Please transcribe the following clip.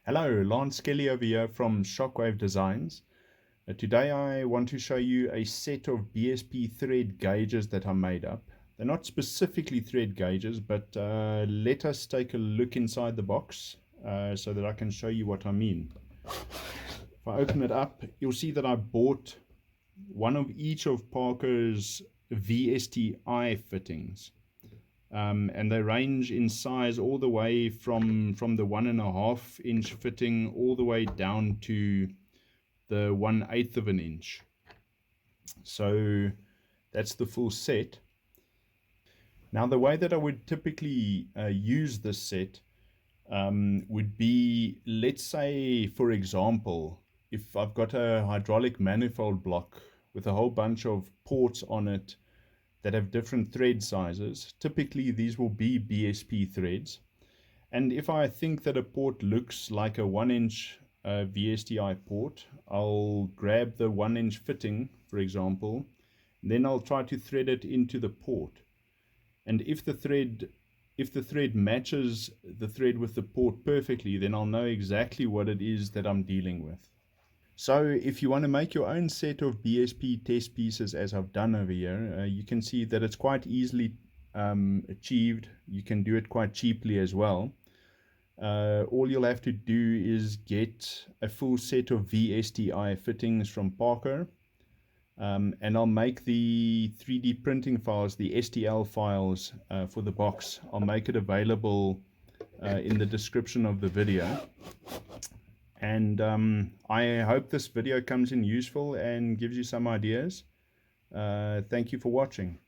Hello, Lance Skelly over here from Shockwave Designs. Today I want to show you a set of BSP thread gauges that I made up. They're not specifically thread gauges, but let us take a look inside the box so that I can show you what I mean. If I open it up, you'll see that I bought one of each of Parker's VSTI fittings. And they range in size all the way from the 1.5 inch fitting all the way down to the 1/8 of an inch. So that's the full set. Now the way that I would typically use this set would be, let's say for example, if I've got a hydraulic manifold block with a whole bunch of ports on it that have different thread sizes. Typically these will be BSP threads, and if I think that a port looks like a 1-inch VSTI port, I'll grab the 1-inch fitting, for example, and then I'll try to thread it into the port. And if the thread matches the thread with the port perfectly, then I'll know exactly what it is that I'm dealing with. So if you want to make your own set of BSP test pieces, as I've done over here, you can see that it's quite easily achieved. You can do it quite cheaply as well. All you'll have to do is get a full set of VSTI fittings from Parker, and I'll make the 3D printing files, the STL files for the box. I'll make it available in the description of the video. And I hope this video comes in useful and gives you some ideas. Thank you for watching.